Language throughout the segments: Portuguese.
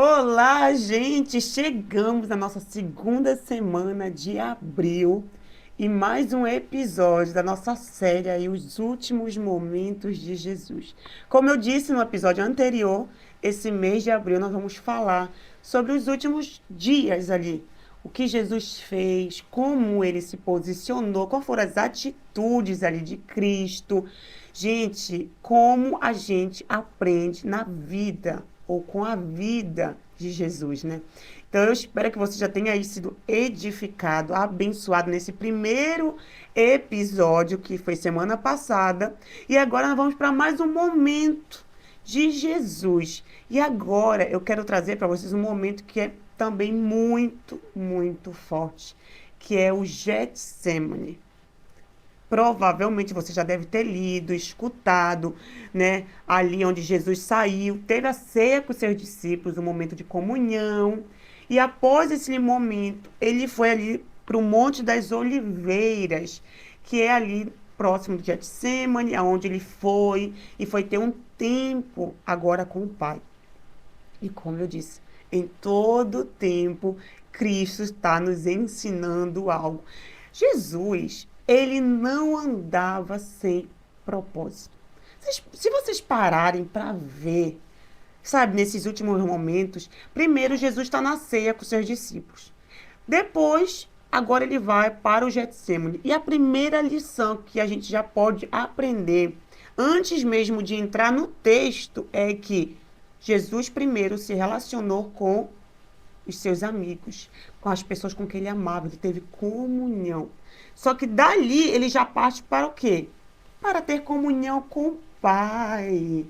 Olá, gente! Chegamos na nossa segunda semana de abril e mais um episódio da nossa série aí, Os Últimos Momentos de Jesus. Como eu disse no episódio anterior, esse mês de abril nós vamos falar sobre os últimos dias ali. O que Jesus fez, como ele se posicionou, quais foram as atitudes ali de Cristo. Gente, como a gente aprende na vida ou com a vida de Jesus, né? Então eu espero que você já tenha aí sido edificado, abençoado nesse primeiro episódio que foi semana passada. E agora nós vamos para mais um momento de Jesus. E agora eu quero trazer para vocês um momento que é também muito, muito forte, que é o Getsemane. Provavelmente você já deve ter lido, escutado, né? Ali onde Jesus saiu, teve a ceia com seus discípulos, um momento de comunhão. E após esse momento, ele foi ali para o Monte das Oliveiras, que é ali próximo de Getsemane, aonde ele foi e foi ter um tempo agora com o Pai. E como eu disse, em todo tempo, Cristo está nos ensinando algo. Jesus, ele não andava sem propósito. Se vocês pararem para ver, sabe, nesses últimos momentos, primeiro Jesus está na ceia com seus discípulos. Depois, agora ele vai para o Getsemane. E a primeira lição que a gente já pode aprender, antes mesmo de entrar no texto, é que Jesus primeiro se relacionou com os seus amigos, com as pessoas com quem ele amava, ele teve comunhão. Só que dali ele já parte para o quê? Para ter comunhão com o Pai.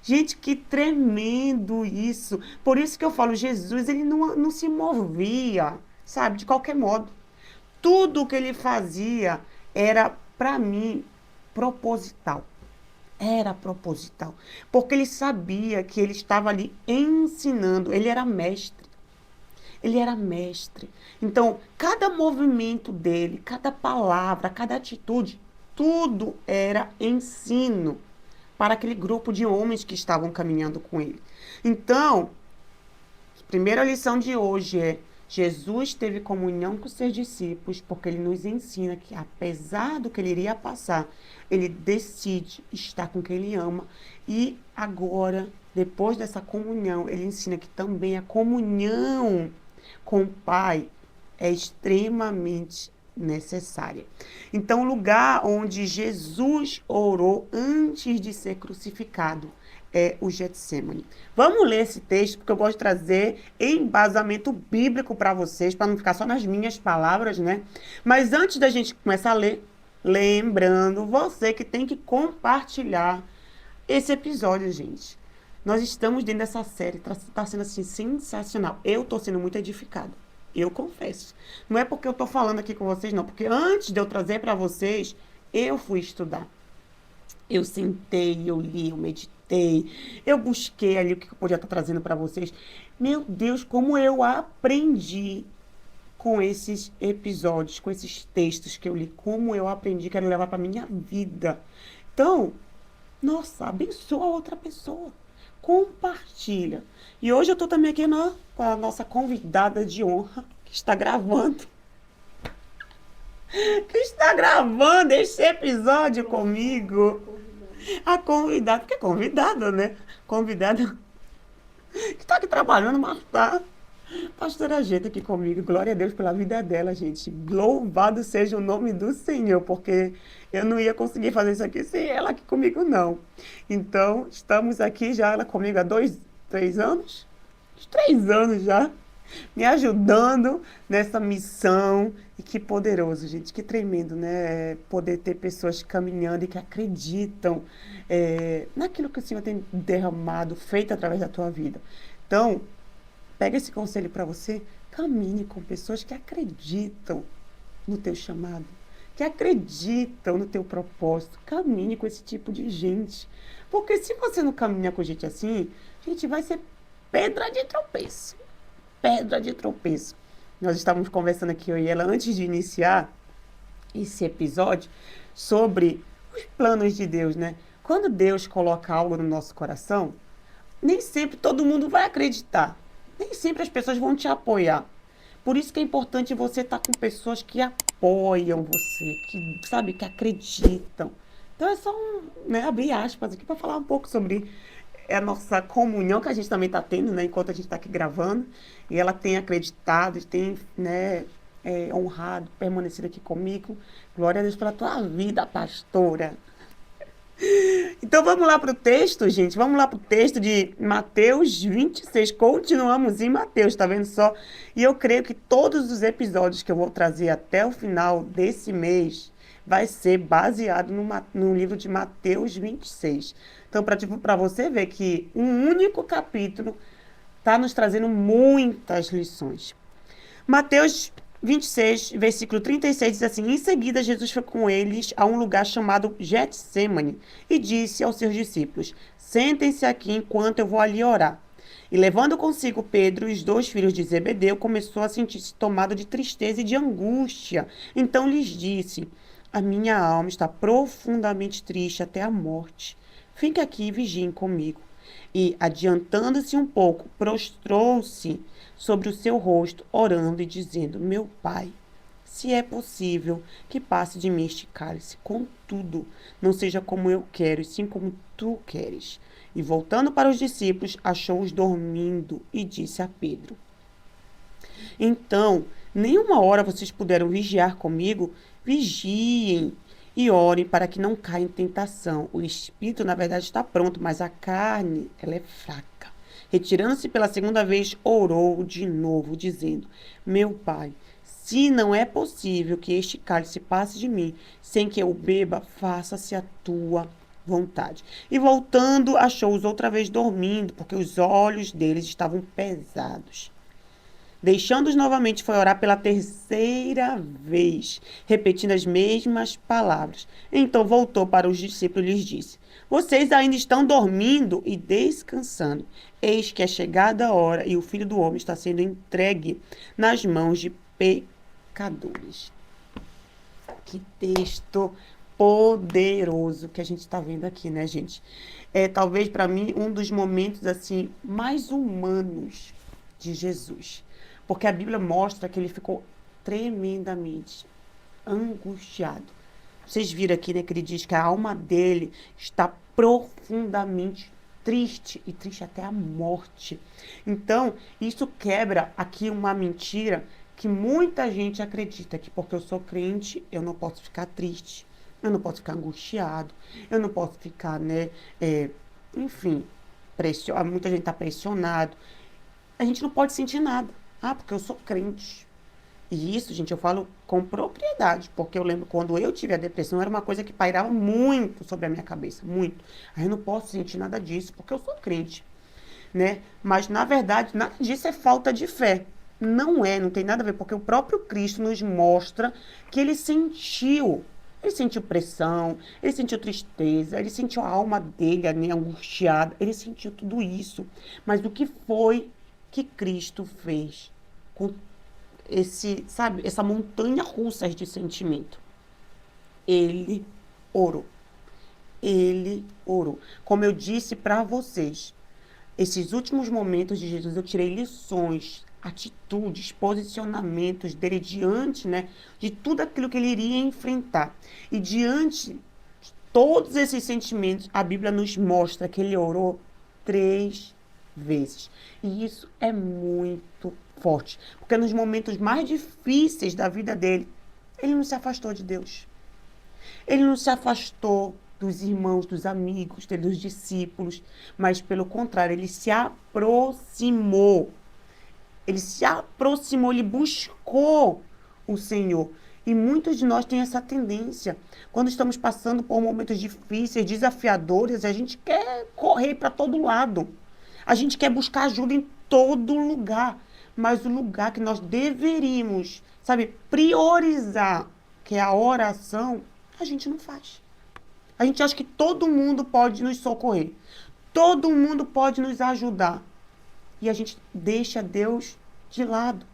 Gente, que tremendo isso. Por isso que eu falo, Jesus, ele não se movia, sabe, de qualquer modo. Tudo o que ele fazia era, para mim, proposital. Era proposital. Porque ele sabia que ele estava ali ensinando, ele era mestre. Ele era mestre. Então, cada movimento dele, cada palavra, cada atitude, tudo era ensino para aquele grupo de homens que estavam caminhando com ele. Então, a primeira lição de hoje é: Jesus teve comunhão com seus discípulos, porque ele nos ensina que, apesar do que ele iria passar, ele decide estar com quem ele ama. E agora, depois dessa comunhão, ele ensina que também a comunhão com o Pai é extremamente necessária. Então, o lugar onde Jesus orou antes de ser crucificado é o Getsemane. Vamos ler esse texto, porque eu gosto de trazer embasamento bíblico para vocês, para não ficar só nas minhas palavras, né? Mas antes da gente começar a ler, lembrando você que tem que compartilhar esse episódio, gente. Nós estamos dentro dessa série, está sendo assim sensacional. Eu estou sendo muito edificada, eu confesso. Não é porque eu estou falando aqui com vocês, não, porque antes de eu trazer para vocês, eu fui estudar. Eu sentei, eu li, eu meditei, eu busquei ali o que eu podia estar trazendo para vocês. Meu Deus, como eu aprendi com esses episódios, com esses textos que eu li, como eu aprendi, quero levar para minha vida. Então, nossa, abençoa outra pessoa. Compartilha. E hoje eu estou também aqui com a nossa convidada de honra, que está gravando. Que está gravando este episódio comigo. A convidada, porque é convidada, né? Convidada que está aqui trabalhando, mas tá. Pastora Geta aqui comigo, glória a Deus pela vida dela, gente. Louvado seja o nome do Senhor, porque eu não ia conseguir fazer isso aqui sem ela aqui comigo, não. Então, estamos aqui já, ela comigo há 3 anos? Uns 3 anos já, me ajudando nessa missão. E que poderoso, gente, que tremendo, né? Poder ter pessoas caminhando e que acreditam naquilo que o Senhor tem derramado, feito através da tua vida. Então, pega esse conselho para você, caminhe com pessoas que acreditam no teu chamado, que acreditam no teu propósito. Caminhe com esse tipo de gente. Porque se você não caminhar com gente assim, gente, vai ser pedra de tropeço. Pedra de tropeço. Nós estávamos conversando aqui, eu e ela, antes de iniciar esse episódio, sobre os planos de Deus, né? Quando Deus coloca algo no nosso coração, nem sempre todo mundo vai acreditar. Nem sempre as pessoas vão te apoiar. Por isso que é importante você estar com pessoas que apoiam você, que, sabe, que acreditam. Então é só né, abrir aspas aqui para falar um pouco sobre a nossa comunhão que a gente também está tendo, né, enquanto a gente está aqui gravando. E ela tem acreditado, tem né, honrado, permanecido aqui comigo. Glória a Deus pela tua vida, pastora. Então vamos lá para o texto, gente. Vamos lá para o texto de Mateus 26. Continuamos em Mateus, tá vendo só? E eu creio que todos os episódios que eu vou trazer até o final desse mês vai ser baseado no livro de Mateus 26. Então, para você ver que um único capítulo está nos trazendo muitas lições. Mateus 26, versículo 36 diz assim: Em seguida, Jesus foi com eles a um lugar chamado Getsêmani e disse aos seus discípulos: Sentem-se aqui enquanto eu vou ali orar. E levando consigo Pedro e os dois filhos de Zebedeu, começou a sentir-se tomado de tristeza e de angústia. Então lhes disse: A minha alma está profundamente triste até a morte. Fique aqui e vigiem comigo. E, adiantando-se um pouco, prostrou-se sobre o seu rosto, orando e dizendo: Meu Pai, se é possível, que passe de mim este cálice. Contudo, não seja como eu quero, e sim como tu queres. E voltando para os discípulos, achou-os dormindo e disse a Pedro: Então, nem uma hora vocês puderam vigiar comigo? Vigiem e orem para que não caia em tentação. O espírito, na verdade, está pronto, mas a carne, ela é fraca. Retirando-se pela segunda vez, orou de novo, dizendo: Meu Pai, se não é possível que este cálice passe de mim, sem que eu o beba, faça-se a tua vontade. E voltando, achou-os outra vez dormindo, porque os olhos deles estavam pesados. Deixando-os novamente, foi orar pela terceira vez, repetindo as mesmas palavras. Então voltou para os discípulos e lhes disse: Vocês ainda estão dormindo e descansando. Eis que é chegada a hora e o Filho do Homem está sendo entregue nas mãos de pecadores. Que texto poderoso que a gente está vendo aqui, né, gente? É talvez para mim um dos momentos assim mais humanos de Jesus. Porque a Bíblia mostra que ele ficou tremendamente angustiado. Vocês viram aqui, né, que ele diz que a alma dele está profundamente triste, e triste até a morte. Então, isso quebra aqui uma mentira que muita gente acredita, que porque eu sou crente, eu não posso ficar triste, eu não posso ficar angustiado, eu não posso ficar, né, enfim, muita gente está pressionado. A gente não pode sentir nada. Ah, porque eu sou crente. E isso, gente, eu falo com propriedade, porque eu lembro quando eu tive a depressão, era uma coisa que pairava muito sobre a minha cabeça, muito. Aí eu não posso sentir nada disso, porque eu sou crente, né? Mas, na verdade, nada disso é falta de fé. Não é, não tem nada a ver, porque o próprio Cristo nos mostra que ele sentiu. Ele sentiu pressão, ele sentiu tristeza, ele sentiu a alma dele né, angustiada, ele sentiu tudo isso. Mas o que foi que Cristo fez com essa montanha russa de sentimento? Ele orou. Ele orou. Como eu disse para vocês, esses últimos momentos de Jesus eu tirei lições, atitudes, posicionamentos dele diante, né, de tudo aquilo que ele iria enfrentar. E diante de todos esses sentimentos, a Bíblia nos mostra que ele orou 3 vezes. E isso é muito forte, porque nos momentos mais difíceis da vida dele, ele não se afastou de Deus. Ele não se afastou dos irmãos, dos amigos, dos discípulos, mas pelo contrário, ele se aproximou. Ele se aproximou, ele buscou o Senhor. E muitos de nós têm essa tendência. Quando estamos passando por momentos difíceis, desafiadores, a gente quer correr para todo lado. A gente quer buscar ajuda em todo lugar. Mas o lugar que nós deveríamos, sabe, priorizar, que é a oração, a gente não faz. A gente acha que todo mundo pode nos socorrer. Todo mundo pode nos ajudar. E a gente deixa Deus de lado.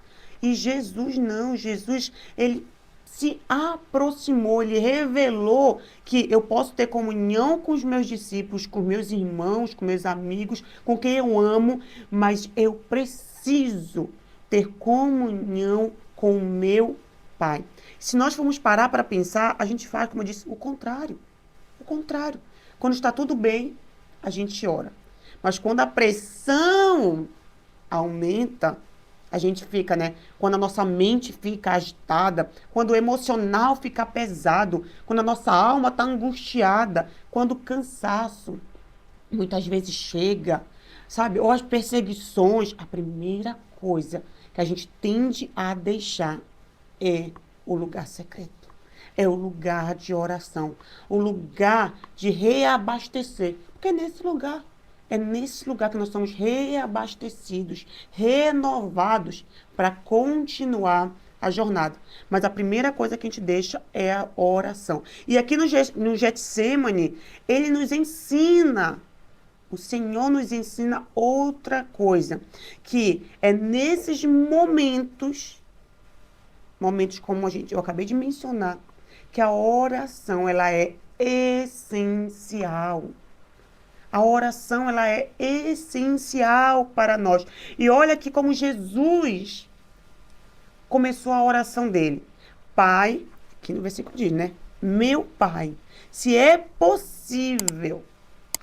E Jesus não. Jesus, ele se aproximou, ele revelou que eu posso ter comunhão com os meus discípulos, com meus irmãos, com meus amigos, com quem eu amo, mas eu preciso ter comunhão com o meu Pai. Se nós formos parar para pensar, a gente faz, como eu disse, o contrário. O contrário. Quando está tudo bem, a gente ora. Mas quando a pressão aumenta, a gente fica, né? Quando a nossa mente fica agitada, quando o emocional fica pesado, quando a nossa alma está angustiada, quando o cansaço muitas vezes chega, sabe? Ou as perseguições, a primeira coisa que a gente tende a deixar é o lugar secreto. É o lugar de oração, o lugar de reabastecer. Porque é nesse lugar que nós somos reabastecidos, renovados para continuar a jornada. Mas a primeira coisa que a gente deixa é a oração. E aqui no Getsemane, ele nos ensina, o Senhor nos ensina outra coisa, que é nesses momentos como eu acabei de mencionar, que a oração, ela é essencial. A oração, ela é essencial para nós. E olha aqui como Jesus começou a oração dele. Pai, aqui no versículo diz, né? Meu Pai, se é possível,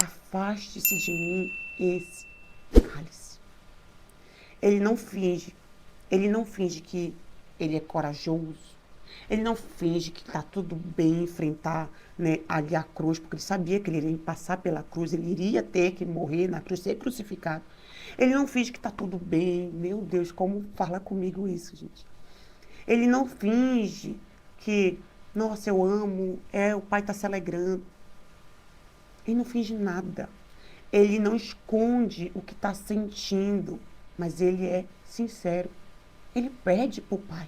afaste-se de mim esse cálice. Ele não finge que ele é corajoso. Ele não finge que está tudo bem enfrentar, né, ali a cruz, porque ele sabia que ele iria passar pela cruz, ele iria ter que morrer na cruz, ser crucificado. Ele não finge que está tudo bem. Meu Deus, como fala comigo isso, gente? Ele não finge que, nossa, eu amo, o pai está se alegrando. Ele não finge nada. Ele não esconde o que está sentindo, mas ele é sincero. Ele pede para o pai.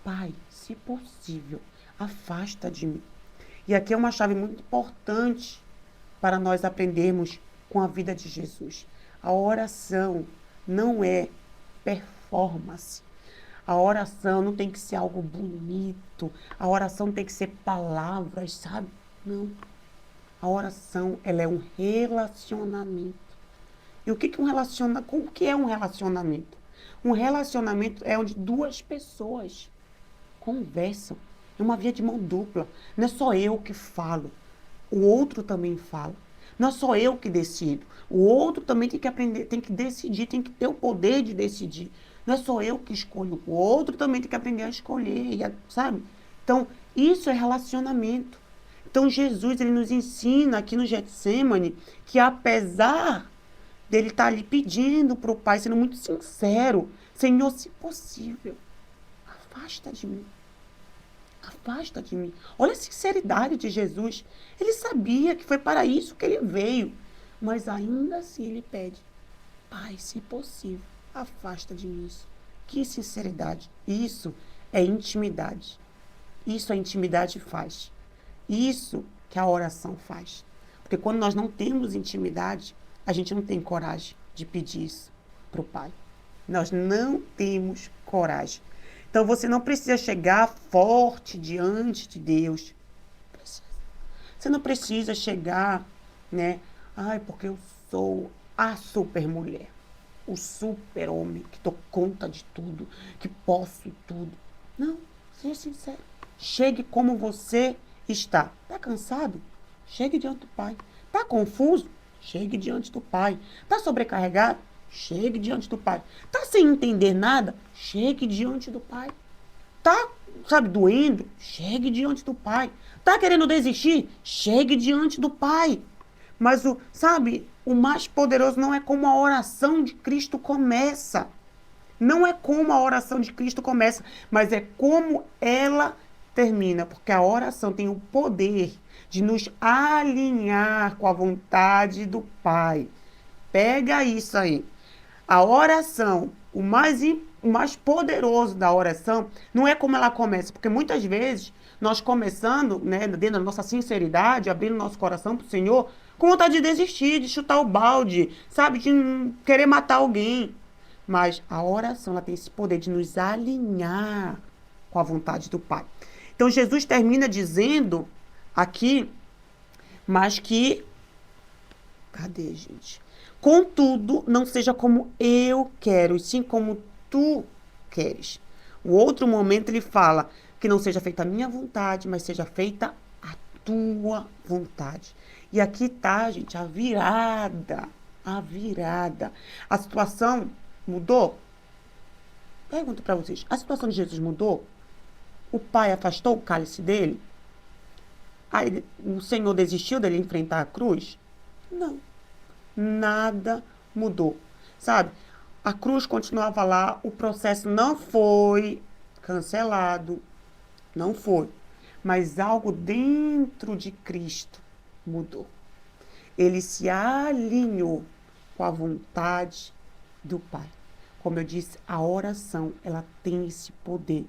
Pai, se possível, afasta de mim. E aqui é uma chave muito importante para nós aprendermos com a vida de Jesus. A oração não é performance. A oração não tem que ser algo bonito. A oração tem que ser palavras, sabe? Não. A oração, ela é um relacionamento. E o que é um relacionamento? Um relacionamento é onde duas pessoas conversam. É uma via de mão dupla. Não é só eu que falo. O outro também fala. Não é só eu que decido. O outro também tem que aprender, tem que decidir, tem que ter o poder de decidir. Não é só eu que escolho. O outro também tem que aprender a escolher, sabe? Então, isso é relacionamento. Então, Jesus, ele nos ensina aqui no Getsemane que apesar dele estar ali pedindo para o Pai, sendo muito sincero, Senhor, se possível, afasta de mim. Afasta de mim. Olha a sinceridade de Jesus. Ele sabia que foi para isso que ele veio. Mas ainda assim ele pede, Pai, se possível, afasta de mim isso. Que sinceridade. Isso é intimidade. Isso a intimidade faz. Isso que a oração faz. Porque quando nós não temos intimidade, a gente não tem coragem de pedir isso para o Pai. Nós não temos coragem. Então, você não precisa chegar forte diante de Deus. Você não precisa chegar, né? Ai, porque eu sou a super mulher. O super homem, que dou conta de tudo, que posso tudo. Não, seja sincero. Chegue como você está. Está cansado? Chegue diante do Pai. Está confuso? Chegue diante do Pai. Está sobrecarregado? Chegue diante do Pai. Está sem entender nada? Chegue diante do Pai. Tá, sabe, doendo? Chegue diante do Pai. Tá querendo desistir? Chegue diante do Pai. Mas o mais poderoso não é como a oração de Cristo começa. Não é como a oração de Cristo começa, mas é como ela termina. Porque a oração tem o poder de nos alinhar com a vontade do Pai. Pega isso aí. A oração, o mais poderoso da oração, não é como ela começa. Porque muitas vezes nós começando, né, dentro da nossa sinceridade, abrindo nosso coração para o Senhor, com vontade de desistir, de chutar o balde, sabe, de querer matar alguém. Mas a oração, ela tem esse poder de nos alinhar com a vontade do Pai. Então, Jesus termina dizendo aqui, mas que... Cadê, gente? Contudo, não seja como eu quero, e sim como tu queres. O outro momento ele fala que não seja feita a minha vontade, mas seja feita a tua vontade. E aqui tá, gente, a virada. A virada. A situação mudou? Pergunto para vocês. A situação de Jesus mudou? O Pai afastou o cálice dele? Aí o Senhor desistiu dele enfrentar a cruz? Não. Nada mudou. Sabe? A cruz continuava lá, o processo não foi cancelado. Não foi. Mas algo dentro de Cristo mudou. Ele se alinhou com a vontade do Pai. Como eu disse, a oração, ela tem esse poder.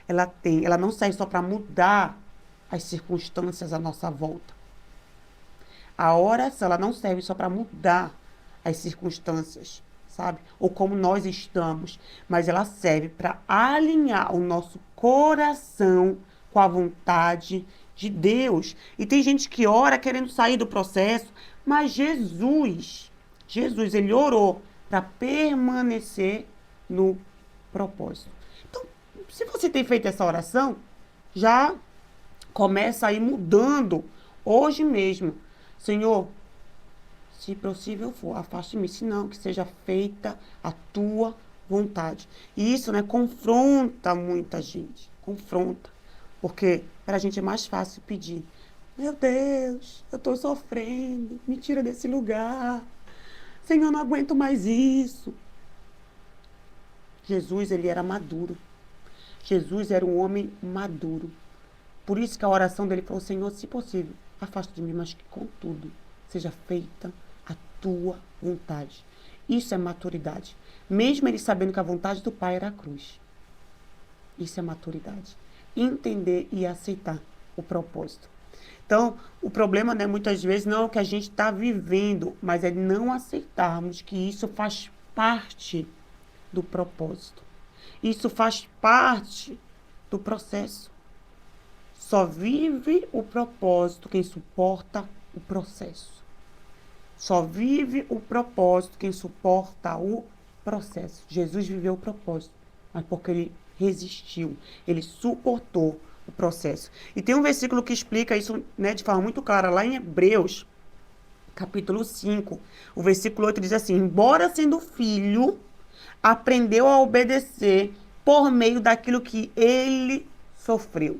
Ela não serve só para mudar as circunstâncias à nossa volta. A oração, ela não serve só para mudar as circunstâncias, sabe? Ou como nós estamos, mas ela serve para alinhar o nosso coração com a vontade de Deus. E tem gente que ora querendo sair do processo, mas Jesus, ele orou para permanecer no propósito. Então, se você tem feito essa oração, já começa aí mudando hoje mesmo. Senhor, se possível for, afaste-me, se não, que seja feita a tua vontade. E isso, né, confronta muita gente, confronta. Porque para a gente é mais fácil pedir. Meu Deus, eu estou sofrendo, me tira desse lugar. Senhor, eu não aguento mais isso. Jesus, ele era maduro. Jesus era um homem maduro. Por isso que a oração dele falou, Senhor, se possível, afasta de mim, mas que contudo seja feita a tua vontade. Isso é maturidade. Mesmo ele sabendo que a vontade do Pai era a cruz. Isso é maturidade. Entender e aceitar o propósito. Então, o problema, né, muitas vezes não é o que a gente está vivendo, mas é não aceitarmos que isso faz parte do propósito. Isso faz parte do processo. Só vive o propósito quem suporta o processo. Só vive o propósito quem suporta o processo. Jesus viveu o propósito, mas porque ele resistiu, ele suportou o processo. E tem um versículo que explica isso, né, de forma muito clara, lá em Hebreus, capítulo 5, o versículo 8 diz assim, embora sendo filho, aprendeu a obedecer por meio daquilo que ele sofreu.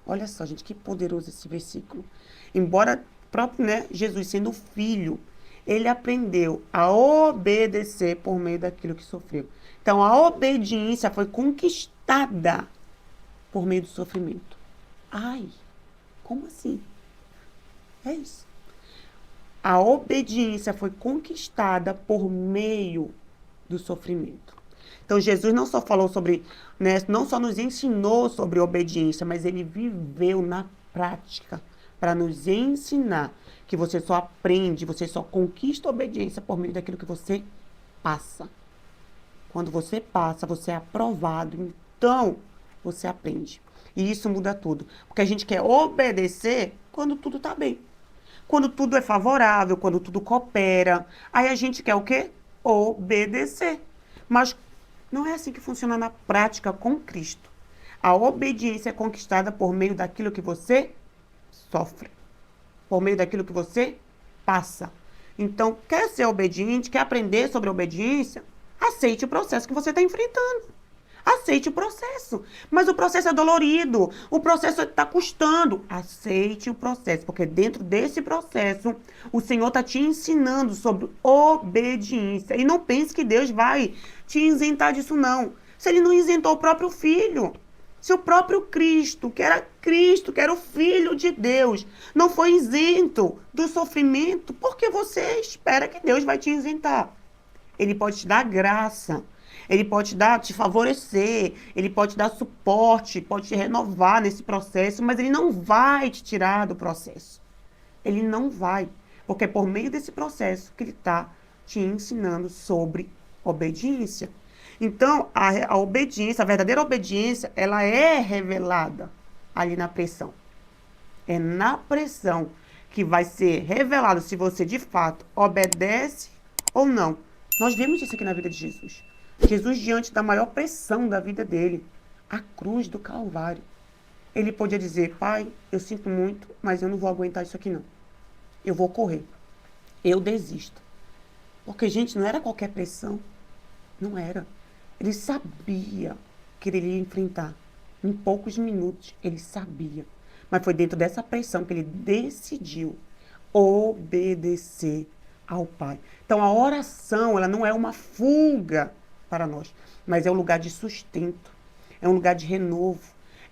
Olha só, gente, que poderoso esse versículo. Embora próprio, né, Jesus sendo filho, ele aprendeu a obedecer por meio daquilo que sofreu. Então, a obediência foi conquistada por meio do sofrimento. Ai, como assim? É isso. A obediência foi conquistada por meio do sofrimento. Então, Jesus não só falou sobre, né, não só nos ensinou sobre obediência, mas ele viveu na prática para nos ensinar que você só aprende, você só conquista a obediência por meio daquilo que você passa. Quando você passa, você é aprovado, então você aprende. E isso muda tudo. Porque a gente quer obedecer quando tudo está bem. Quando tudo é favorável, quando tudo coopera. Aí a gente quer o quê? Obedecer. Mas não é assim que funciona na prática com Cristo. A obediência é conquistada por meio daquilo que você sofre. Por meio daquilo que você passa. Então, quer ser obediente, quer aprender sobre obediência? Aceite o processo que você está enfrentando. Aceite o processo. Mas o processo é dolorido. O processo está custando. Aceite o processo. Porque dentro desse processo, o Senhor está te ensinando sobre obediência. E não pense que Deus vai te isentar disso, não. Se ele não isentou o próprio Filho. Se o próprio Cristo, que era o Filho de Deus, não foi isento do sofrimento, por que você espera que Deus vai te isentar? Ele pode te dar graça. Ele pode te favorecer, ele pode te dar suporte, pode te renovar nesse processo, mas ele não vai te tirar do processo. Ele não vai, porque é por meio desse processo que ele está te ensinando sobre obediência. Então, a obediência, a verdadeira obediência, ela é revelada ali na pressão. É na pressão que vai ser revelado se você de fato obedece ou não. Nós vemos isso aqui na vida de Jesus. Jesus, diante da maior pressão da vida dele, a cruz do Calvário, ele podia dizer: Pai, eu sinto muito, mas eu não vou aguentar isso aqui não. Eu vou correr. Eu desisto. Porque, gente, não era qualquer pressão. Não era. Ele sabia que ele ia enfrentar. Em poucos minutos, ele sabia. Mas foi dentro dessa pressão que ele decidiu obedecer ao Pai. Então, a oração, ela não é uma fuga para nós, mas é um lugar de sustento, é um lugar de renovo,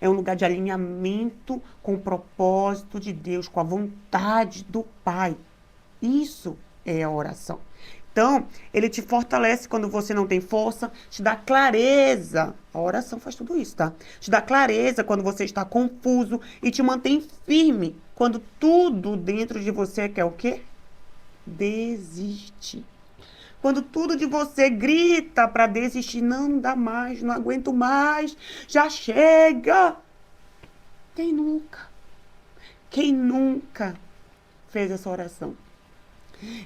é um lugar de alinhamento com o propósito de Deus, com a vontade do Pai. Isso é a oração. Então, ele te fortalece quando você não tem força, te dá clareza. A oração faz tudo isso, tá? Te dá clareza quando você está confuso e te mantém firme quando tudo dentro de você quer o quê? Desiste. Quando tudo de você grita para desistir, não dá mais, não aguento mais, já chega. Quem nunca? Quem nunca fez essa oração?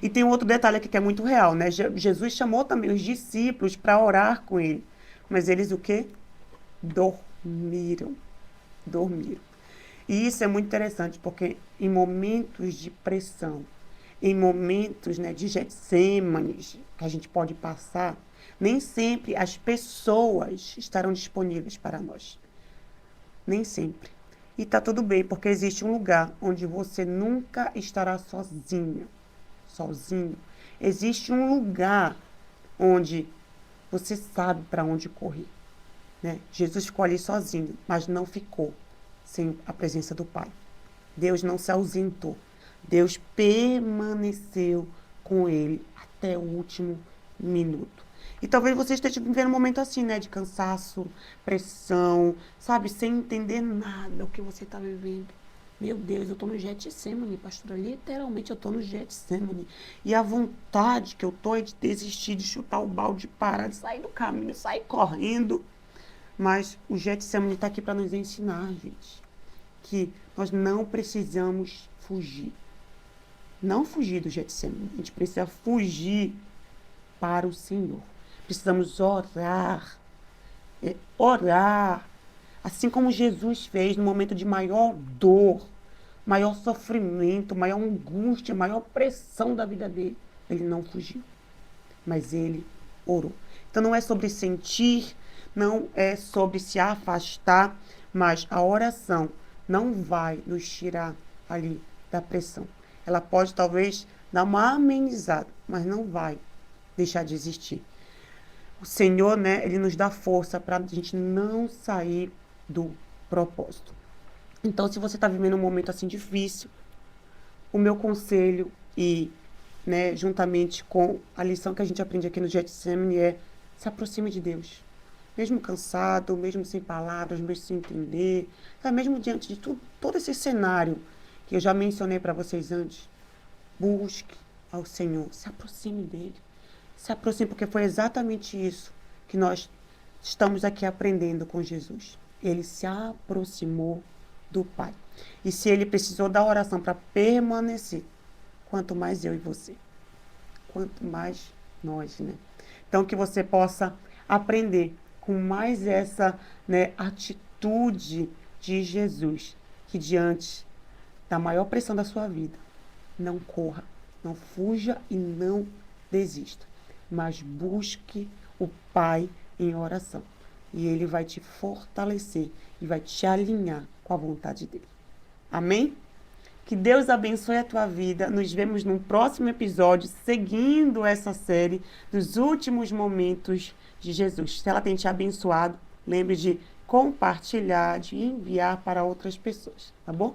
E tem um outro detalhe aqui que é muito real, né? Jesus chamou também os discípulos para orar com ele. Mas eles o quê? Dormiram. Dormiram. E isso é muito interessante, porque em momentos de pressão, em momentos, né, de Getsêmanes que a gente pode passar, nem sempre as pessoas estarão disponíveis para nós. Nem sempre. E tá tudo bem, porque existe um lugar onde você nunca estará sozinho. Existe um lugar onde você sabe para onde correr, né? Jesus ficou ali sozinho, mas não ficou sem a presença do Pai. Deus não se ausentou. Deus permaneceu com ele até o último minuto. E talvez você esteja vivendo um momento assim, né? De cansaço, pressão, sabe? Sem entender nada o que você está vivendo. Meu Deus, eu estou no Getsêmani, pastora. Literalmente eu estou no Getsêmani. E a vontade que eu estou é de desistir, de chutar o balde, de parar, de sair do caminho, sair correndo. Mas o Getsêmani está aqui para nos ensinar, gente, que nós não precisamos fugir. Não fugir do Getsêmani. A gente precisa fugir para o Senhor. Precisamos orar. Orar. Assim como Jesus fez no momento de maior dor, maior sofrimento, maior angústia, maior pressão da vida dele. Ele não fugiu, mas ele orou. Então não é sobre sentir, não é sobre se afastar, mas a oração não vai nos tirar ali da pressão. Ela pode talvez dar uma amenizada, mas não vai deixar de existir. O Senhor, né, ele nos dá força para a gente não sair do propósito. Então, se você está vivendo um momento assim difícil, o meu conselho e, né, juntamente com a lição que a gente aprende aqui no Getsêmani é: se aproxime de Deus. Mesmo cansado, mesmo sem palavras, mesmo sem entender, tá? Mesmo diante de todo esse cenário que eu já mencionei para vocês antes, busque ao Senhor, se aproxime dele. Se aproxime, porque foi exatamente isso que nós estamos aqui aprendendo com Jesus. Ele se aproximou do Pai. E se ele precisou da oração para permanecer, quanto mais eu e você. Quanto mais nós, né? Então, que você possa aprender com mais essa, né, atitude de Jesus, que diante da maior pressão da sua vida, não corra, não fuja e não desista, mas busque o Pai em oração. E ele vai te fortalecer e vai te alinhar com a vontade dele. Amém? Que Deus abençoe a tua vida. Nos vemos num próximo episódio, seguindo essa série dos últimos momentos de Jesus. Se ela tem te abençoado, lembre de compartilhar, de enviar para outras pessoas, tá bom?